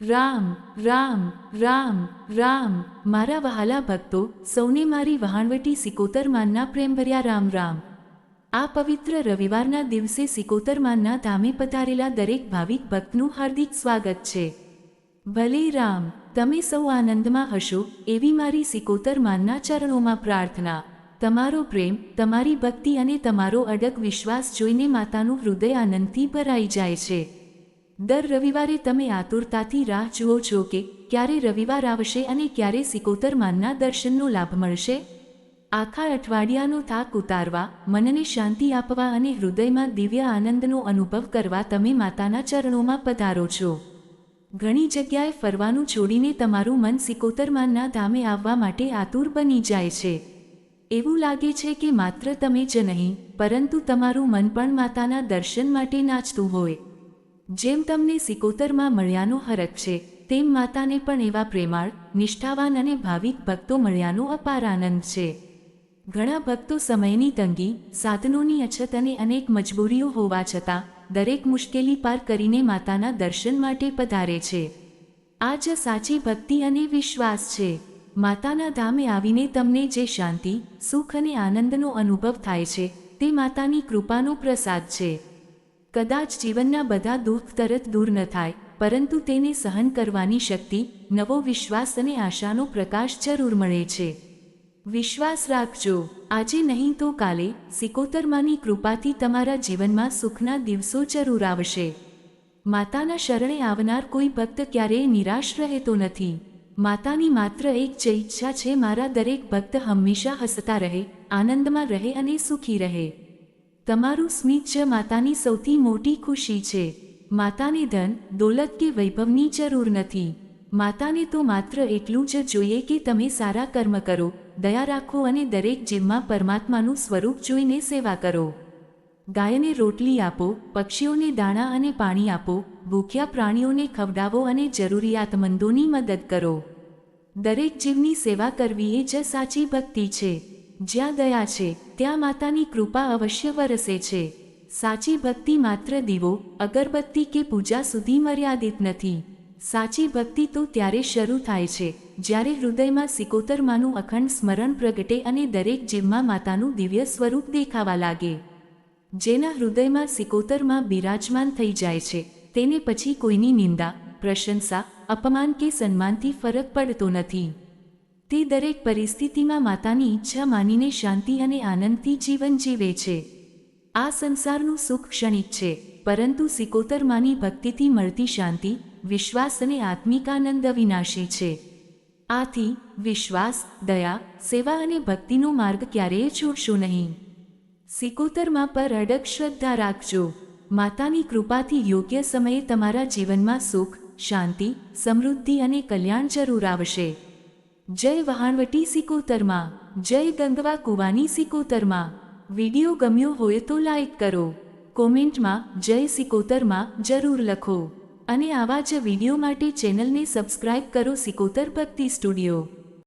રામ રામ રામ રામ। મારા વહાલા ભક્તો, સૌને મારી વહાણવટી સિકોતર માનના પ્રેમભર્યા રામ રામ। આ પવિત્ર રવિવારના દિવસે સિકોતર માનના ધામે પધારેલા દરેક ભાવિક ભક્તનું હાર્દિક સ્વાગત છે। ભલે રામ, તમે સૌ આનંદમાં હશો એવી મારી સિકોતર માનના ચરણોમાં પ્રાર્થના। તમારો પ્રેમ, તમારી ભક્તિ અને તમારો અડગ વિશ્વાસ જોઈને માતાનું હૃદય આનંદથી ભરાઈ જાય છે। દર રવિવારે તમે આતુરતાથી રાહ જુઓ છો કે ક્યારે રવિવાર આવશે અને ક્યારે સિકોતર માનના દર્શનનો લાભ મળશે। આખા અઠવાડિયાનો થાક ઉતારવા, મનને શાંતિ આપવા અને હૃદયમાં દિવ્ય આનંદનો અનુભવ કરવા તમે માતાના ચરણોમાં પધારો છો। ઘણી જગ્યાએ ફરવાનું છોડીને તમારું મન સિકોતર માનના ધામે આવવા માટે આતુર બની જાય છે। એવું લાગે છે કે માત્ર તમે જ નહીં, પરંતુ તમારું મન પણ માતાના દર્શન માટે નાચતું હોય। જેમ તમને સિકોતરમાં મળ્યાનો હરખ છે, તેમ માતાને પણ એવા પ્રેમાળ, નિષ્ઠાવાન અને ભાવિક ભક્તો મળ્યાનો અપાર આનંદ છે। ઘણા ભક્તો સમયની તંગી, સાધનોની અછત અને અનેક મજબૂરીઓ હોવા છતાં દરેક મુશ્કેલી પાર કરીને માતાના દર્શન માટે પધારે છે। આ જ સાચી ભક્તિ અને વિશ્વાસ છે। માતાના ધામે આવીને તમને જે શાંતિ, સુખ અને આનંદનો અનુભવ થાય છે, તે માતાની કૃપાનો પ્રસાદ છે। કદાચ જીવનના બધા દુઃખ તરત દૂર ન થાય, પરંતુ તેને સહન કરવાની શક્તિ, નવો વિશ્વાસ અને આશાનો પ્રકાશ જરૂર મળે છે। વિશ્વાસ રાખજો, આજે નહીં તો કાલે સિકોતરમાંની કૃપાથી તમારા જીવનમાં સુખના દિવસો જરૂર આવશે। માતાના શરણે આવનાર કોઈ ભક્ત ક્યારેય નિરાશ રહેતો નથી। માતાની માત્ર એક જ ઈચ્છા છે, મારા દરેક ભક્ત હંમેશા હસતા રહે, આનંદમાં રહે અને સુખી રહે। તમારું સ્મિત જ માતાની સૌથી મોટી ખુશી છે। માતાને ધન, દોલત કે વૈભવની જરૂર નથી। માતાને તો માત્ર એટલું જ જોઈએ કે તમે સારા કર્મ કરો, દયા રાખો અને દરેક જીવમાં પરમાત્માનું સ્વરૂપ જોઈને સેવા કરો। ગાયને રોટલી આપો, પક્ષીઓને દાણા અને પાણી આપો, ભૂખ્યા પ્રાણીઓને ખવડાવો અને જરૂરિયાતમંદોની મદદ કરો। દરેક જીવની સેવા કરવી એ જ સાચી ભક્તિ છે। જ્યાં દયા છે, ત્યાં માતાની કૃપા અવશ્ય વરસે છે। સાચી ભક્તિ માત્ર દીવો, અગરબત્તી કે પૂજા સુધી મર્યાદિત નથી। સાચી ભક્તિ તો ત્યારે શરૂ થાય છે, જ્યારે હૃદયમાં સિકોતર માનું અખંડ સ્મરણ પ્રગટે અને દરેક જીવમાં માતાનું દિવ્ય સ્વરૂપ દેખાવા લાગે। જેના હૃદયમાં સિકોતરમાં બિરાજમાન થઈ જાય છે, તેને પછી કોઈની નિંદા, પ્રશંસા, અપમાન કે સન્માનથી ફરક પડતો નથી। તે દરેક પરિસ્થિતિમાં માતાની ઈચ્છા માનીને શાંતિ અને આનંદથી જીવન જીવે છે। આ સંસારનું સુખ ક્ષણિક છે, પરંતુ સિકોતર માની ભક્તિથી મળતી શાંતિ, વિશ્વાસ અને આત્મિક આનંદ અવિનાશી છે। આથી વિશ્વાસ, દયા, સેવા અને ભક્તિનો માર્ગ ક્યારેય છોડશો નહીં। સિકોતરમાં પર અડગ શ્રદ્ધા રાખજો। માતાની કૃપાથી યોગ્ય સમયે તમારા જીવનમાં સુખ, શાંતિ, સમૃદ્ધિ અને કલ્યાણ જરૂર આવશે। જય વહાણવટી સિકોતરમાં, જય ગંગવા કુવાની સિકોતરમાં। વિડીયો ગમ્યો હોય તો લાઈક કરો, કોમેન્ટમાં જય સિકોતરમાં જરૂર લખો અને આવા જ વિડીયો માટે ચેનલને સબસ્ક્રાઇબ કરો સિકોતર ભક્તિ સ્ટુડિયો।